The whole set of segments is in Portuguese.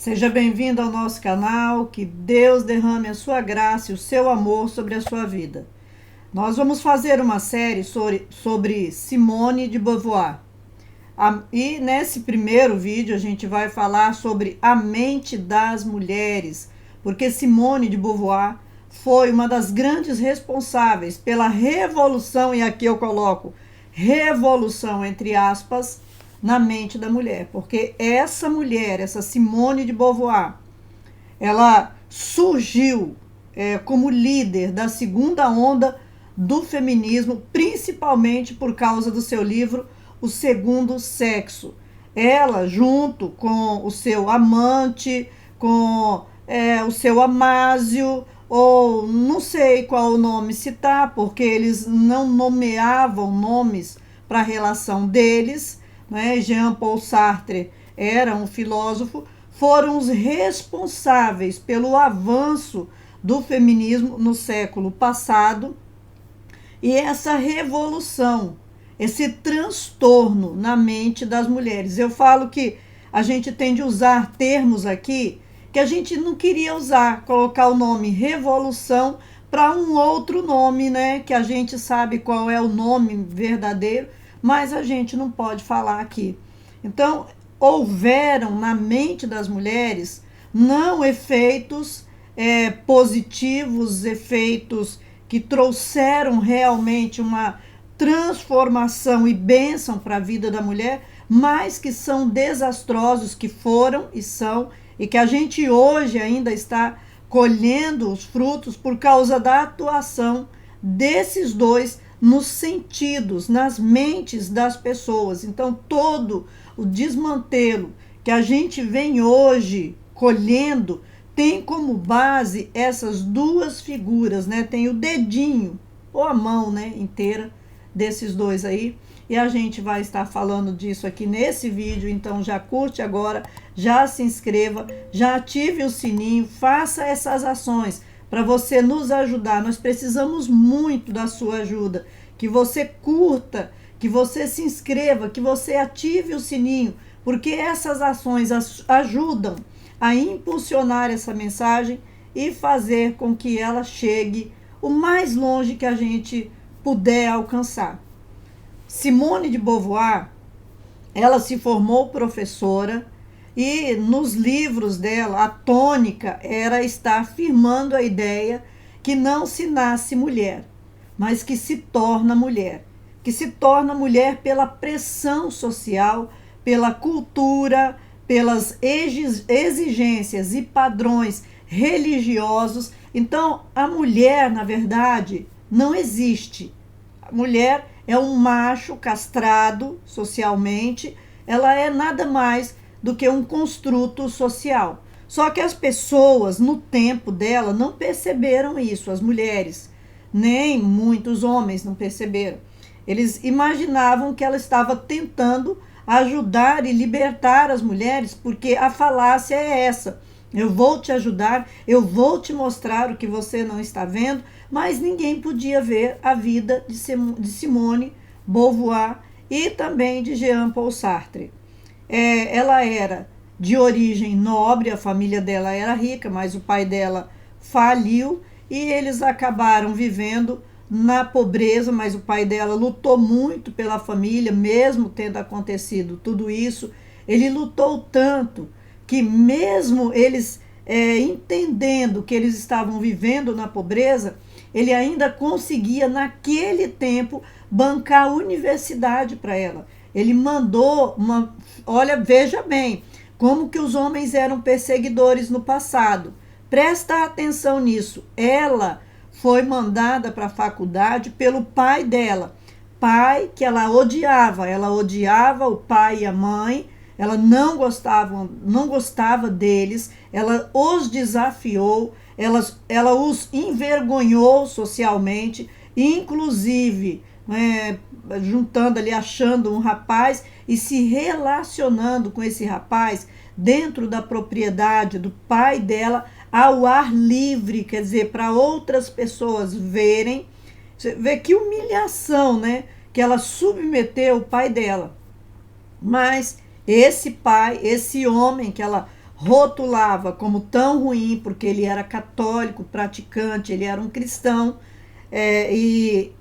Seja bem-vindo ao nosso canal, que Deus derrame a sua graça e o seu amor sobre a sua vida. Nós vamos fazer uma série sobre Simone de Beauvoir. E nesse primeiro vídeo a gente vai falar sobre a mente das mulheres, porque Simone de Beauvoir foi uma das grandes responsáveis pela revolução, e aqui eu coloco revolução entre aspas, na mente da mulher, porque essa mulher, essa Simone de Beauvoir, ela surgiu como líder da segunda onda do feminismo, principalmente por causa do seu livro O Segundo Sexo. Ela, junto com o seu amante, com o seu Amásio, ou não sei qual o nome citar, porque eles não nomeavam nomes para a relação deles, né? Jean-Paul Sartre era um filósofo, foram os responsáveis pelo avanço do feminismo no século passado, e essa revolução, esse transtorno na mente das mulheres. Eu falo que a gente tem de usar termos aqui que a gente não queria usar, colocar o nome revolução para um outro nome, né? Que a gente sabe qual é o nome verdadeiro, mas a gente não pode falar aqui. Então, houveram na mente das mulheres não efeitos positivos, efeitos que trouxeram realmente uma transformação e bênção para a vida da mulher, mas que são desastrosos, que foram e são, e que a gente hoje ainda está colhendo os frutos por causa da atuação desses dois nos sentidos, nas mentes das pessoas. Então, todo o desmantelo que a gente vem hoje colhendo tem como base essas duas figuras, né? Tem o dedinho ou a mão, né, inteira desses dois aí. E a gente vai estar falando disso aqui nesse vídeo, então já curte agora, já se inscreva, já ative o sininho, faça essas ações para você nos ajudar. Nós precisamos muito da sua ajuda, que você curta, que você se inscreva, que você ative o sininho, porque essas ações ajudam a impulsionar essa mensagem e fazer com que ela chegue o mais longe que a gente puder alcançar. Simone de Beauvoir, ela se formou professora e nos livros dela a tônica era estar afirmando a ideia que não se nasce mulher, mas que se torna mulher. Que se torna mulher pela pressão social, pela cultura, pelas exigências e padrões religiosos. Então, a mulher, na verdade, não existe. A mulher é um macho castrado socialmente, ela é nada mais do que um construto social. Só que as pessoas, no tempo dela, não perceberam isso, as mulheres, nem muitos homens não perceberam. Eles imaginavam que ela estava tentando ajudar e libertar as mulheres, porque a falácia é essa: eu vou te ajudar, eu vou te mostrar o que você não está vendo. Mas ninguém podia ver a vida de Simone Beauvoir e também de Jean-Paul Sartre. Ela era de origem nobre, a família dela era rica, mas o pai dela faliu e eles acabaram vivendo na pobreza, mas o pai dela lutou muito pela família, mesmo tendo acontecido tudo isso. Ele lutou tanto que mesmo eles entendendo que eles estavam vivendo na pobreza, ele ainda conseguia naquele tempo bancar a universidade para ela. Ele mandou olha, veja bem como que os homens eram perseguidores no passado. Presta atenção nisso. Ela foi mandada para a faculdade pelo pai dela, pai que ela odiava o pai e a mãe. Ela não gostava deles, ela os desafiou, ela os envergonhou socialmente, inclusive juntando ali, achando um rapaz e se relacionando com esse rapaz dentro da propriedade do pai dela, ao ar livre, quer dizer, para outras pessoas verem. Você vê que humilhação, né? Que ela submeteu o pai dela. Mas esse pai, esse homem que ela rotulava como tão ruim, porque ele era católico, praticante, ele era um cristão, e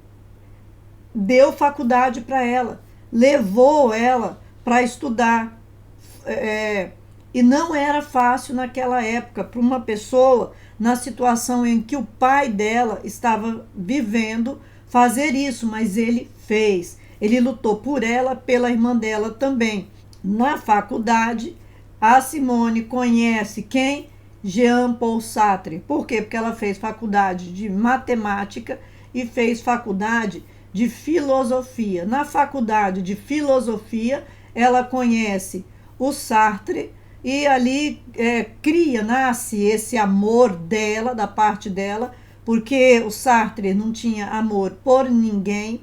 deu faculdade para ela, levou ela para estudar. E não era fácil naquela época para uma pessoa, na situação em que o pai dela estava vivendo, fazer isso, mas ele fez. Ele lutou por ela, pela irmã dela também. Na faculdade, a Simone conhece quem? Jean-Paul Sartre. Por quê? Porque ela fez faculdade de matemática e fez faculdade de filosofia. Na faculdade de filosofia, ela conhece o Sartre e ali nasce esse amor dela, da parte dela, porque o Sartre não tinha amor por ninguém.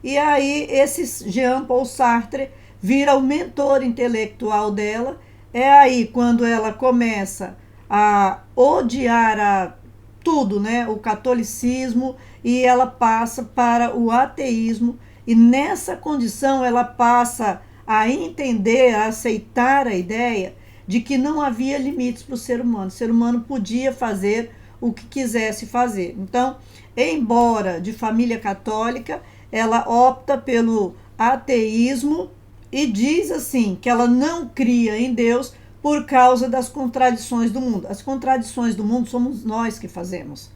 E aí esse Jean-Paul Sartre vira o mentor intelectual dela. É aí quando ela começa a odiar tudo, né? O catolicismo, e ela passa para o ateísmo, e nessa condição ela passa a entender, a aceitar a ideia de que não havia limites para o ser humano. O ser humano podia fazer o que quisesse fazer. Então, embora de família católica, ela opta pelo ateísmo e diz assim que ela não cria em Deus por causa das contradições do mundo. As contradições do mundo somos nós que fazemos.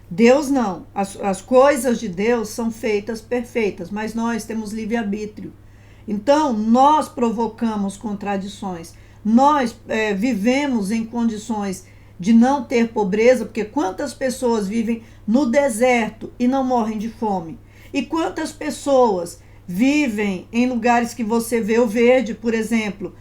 Deus não. As coisas de Deus são feitas perfeitas, mas nós temos livre-arbítrio. Então, nós provocamos contradições. Nós vivemos em condições de não ter pobreza, porque quantas pessoas vivem no deserto e não morrem de fome? E quantas pessoas vivem em lugares que você vê o verde, por exemplo,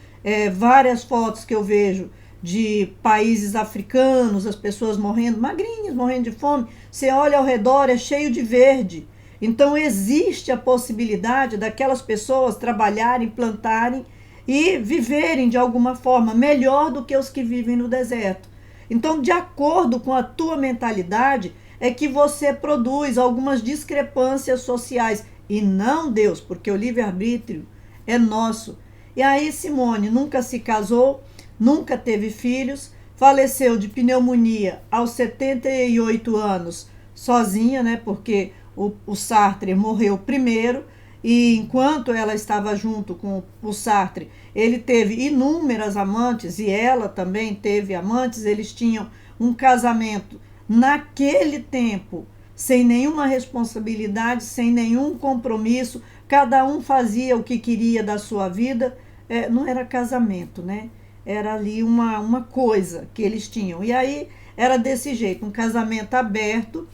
várias fotos que eu vejo de países africanos, as pessoas morrendo, magrinhas, morrendo de fome, você olha ao redor, é cheio de verde. Então existe a possibilidade daquelas pessoas trabalharem, plantarem e viverem de alguma forma melhor do que os que vivem no deserto. Então, de acordo com a tua mentalidade, é que você produz algumas discrepâncias sociais, e não Deus, porque o livre-arbítrio é nosso. E aí Simone nunca se casou, nunca teve filhos, faleceu de pneumonia aos 78 anos, sozinha, né? Porque o Sartre morreu primeiro, e enquanto ela estava junto com o Sartre, ele teve inúmeras amantes, e ela também teve amantes. Eles tinham um casamento naquele tempo, sem nenhuma responsabilidade, sem nenhum compromisso, cada um fazia o que queria da sua vida. Não era casamento, né? Era ali uma coisa que eles tinham. E aí era desse jeito, um casamento aberto.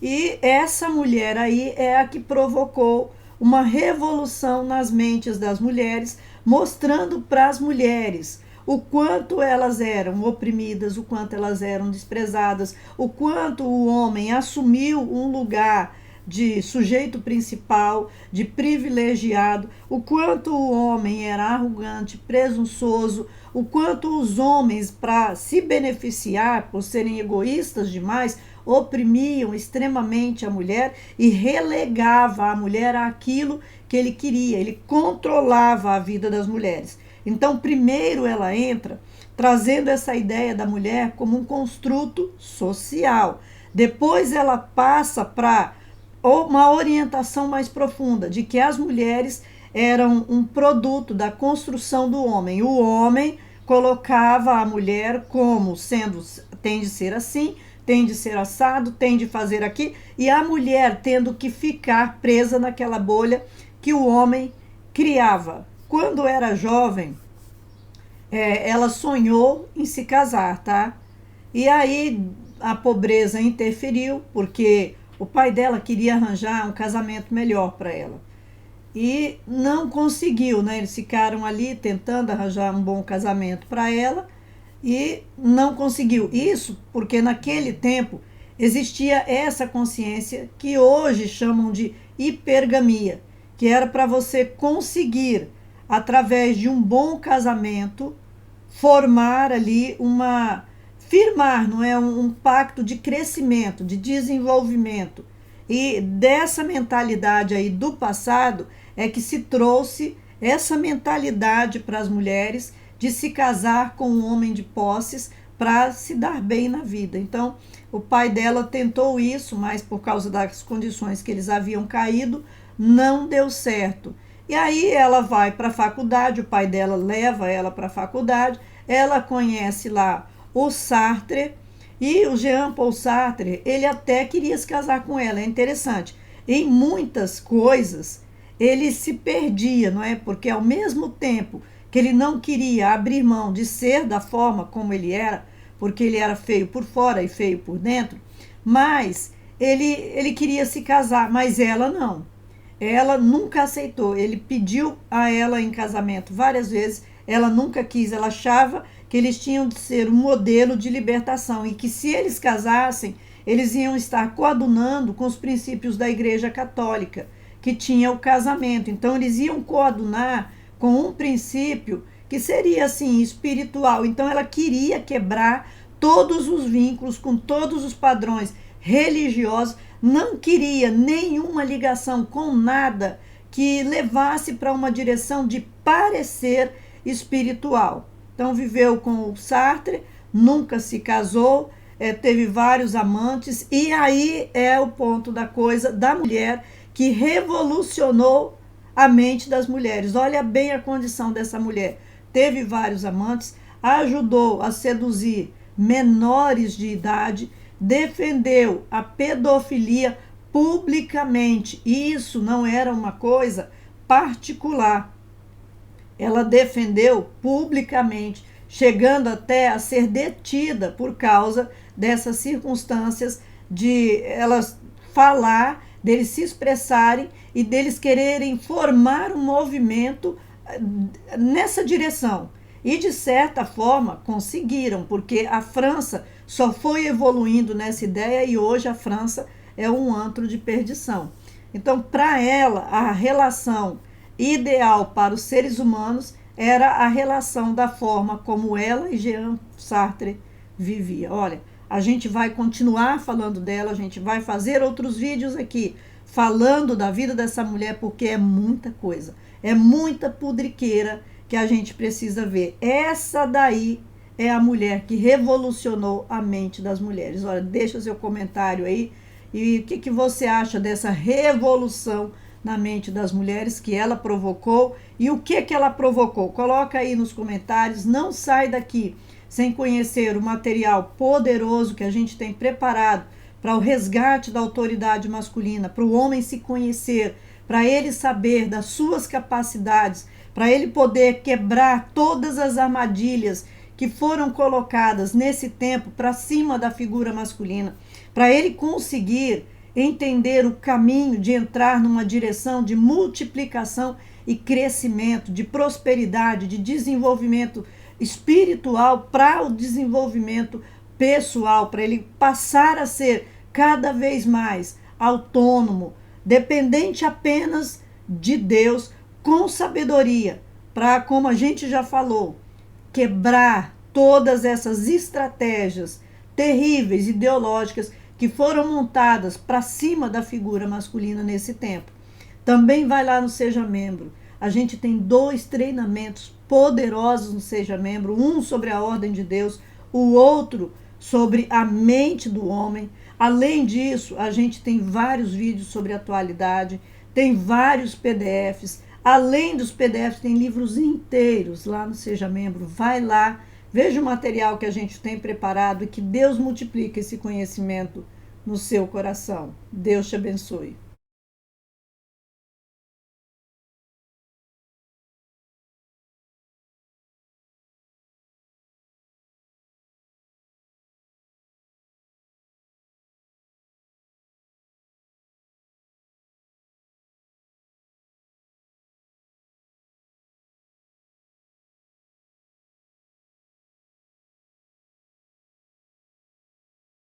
E essa mulher aí é a que provocou uma revolução nas mentes das mulheres, mostrando para as mulheres o quanto elas eram oprimidas, o quanto elas eram desprezadas, o quanto o homem assumiu um lugar de sujeito principal, de privilegiado, o quanto o homem era arrogante, presunçoso, o quanto os homens, para se beneficiar, por serem egoístas demais, oprimiam extremamente a mulher e relegava a mulher àquilo que ele queria. Ele controlava a vida das mulheres. Então, primeiro ela entra trazendo essa ideia da mulher como um construto social. Depois ela passa para uma orientação mais profunda de que as mulheres eram um produto da construção do homem. O homem colocava a mulher como sendo, tem de ser assim, tem de ser assado, tem de fazer aqui, e a mulher tendo que ficar presa naquela bolha que o homem criava. Quando era jovem, ela sonhou em se casar, tá? E aí a pobreza interferiu, porque o pai dela queria arranjar um casamento melhor para ela. E não conseguiu, né? Eles ficaram ali tentando arranjar um bom casamento para ela e não conseguiu. Isso porque naquele tempo existia essa consciência que hoje chamam de hipergamia, que era para você conseguir, através de um bom casamento, formar ali firmar, não é, um pacto de crescimento, de desenvolvimento. E dessa mentalidade aí do passado é que se trouxe essa mentalidade para as mulheres de se casar com um homem de posses para se dar bem na vida. Então, o pai dela tentou isso, mas por causa das condições que eles haviam caído, não deu certo. E aí ela vai para a faculdade, o pai dela leva ela para a faculdade, ela conhece lá o Sartre, e o Jean-Paul Sartre, ele até queria se casar com ela. É interessante. Em muitas coisas, ele se perdia, não é? Porque ao mesmo tempo que ele não queria abrir mão de ser da forma como ele era, porque ele era feio por fora e feio por dentro, mas ele queria se casar, mas ela não. Ela nunca aceitou. Ele pediu a ela em casamento várias vezes, ela nunca quis. Ela achava que eles tinham de ser um modelo de libertação e que se eles casassem, eles iam estar coadunando com os princípios da Igreja Católica, que tinha o casamento. Então eles iam coadunar com um princípio que seria assim espiritual. Então ela queria quebrar todos os vínculos com todos os padrões religiosos, não queria nenhuma ligação com nada que levasse para uma direção de parecer espiritual. Então viveu com o Sartre, nunca se casou, teve vários amantes, e aí é o ponto da coisa da mulher que revolucionou a mente das mulheres. Olha bem a condição dessa mulher. Teve vários amantes, ajudou a seduzir menores de idade, defendeu a pedofilia publicamente. E isso não era uma coisa particular. Ela defendeu publicamente, chegando até a ser detida por causa dessas circunstâncias de elas falar, deles se expressarem e deles quererem formar um movimento nessa direção. E de certa forma conseguiram, porque a França só foi evoluindo nessa ideia e hoje a França é um antro de perdição. Então, para ela, a relação ideal para os seres humanos era a relação da forma como ela e Jean Sartre vivia. Olha, a gente vai continuar falando dela, a gente vai fazer outros vídeos aqui falando da vida dessa mulher, porque é muita coisa, é muita pudriqueira que a gente precisa ver. Essa daí é a mulher que revolucionou a mente das mulheres. Olha, deixa seu comentário aí e o que você acha dessa revolução na mente das mulheres que ela provocou e o que ela provocou. Coloca aí nos comentários, não sai daqui sem conhecer o material poderoso que a gente tem preparado para o resgate da autoridade masculina, para o homem se conhecer, para ele saber das suas capacidades, para ele poder quebrar todas as armadilhas que foram colocadas nesse tempo para cima da figura masculina, para ele conseguir entender o caminho de entrar numa direção de multiplicação e crescimento, de prosperidade, de desenvolvimento espiritual para o desenvolvimento pessoal, para ele passar a ser cada vez mais autônomo, dependente apenas de Deus, com sabedoria, para, como a gente já falou, quebrar todas essas estratégias terríveis, ideológicas, que foram montadas para cima da figura masculina nesse tempo. Também vai lá no Seja Membro. A gente tem 2 treinamentos poderosos no Seja Membro, um sobre a ordem de Deus, o outro sobre a mente do homem. Além disso, a gente tem vários vídeos sobre atualidade, tem vários PDFs. Além dos PDFs, tem livros inteiros lá no Seja Membro. Vai lá, veja o material que a gente tem preparado e que Deus multiplique esse conhecimento no seu coração. Deus te abençoe.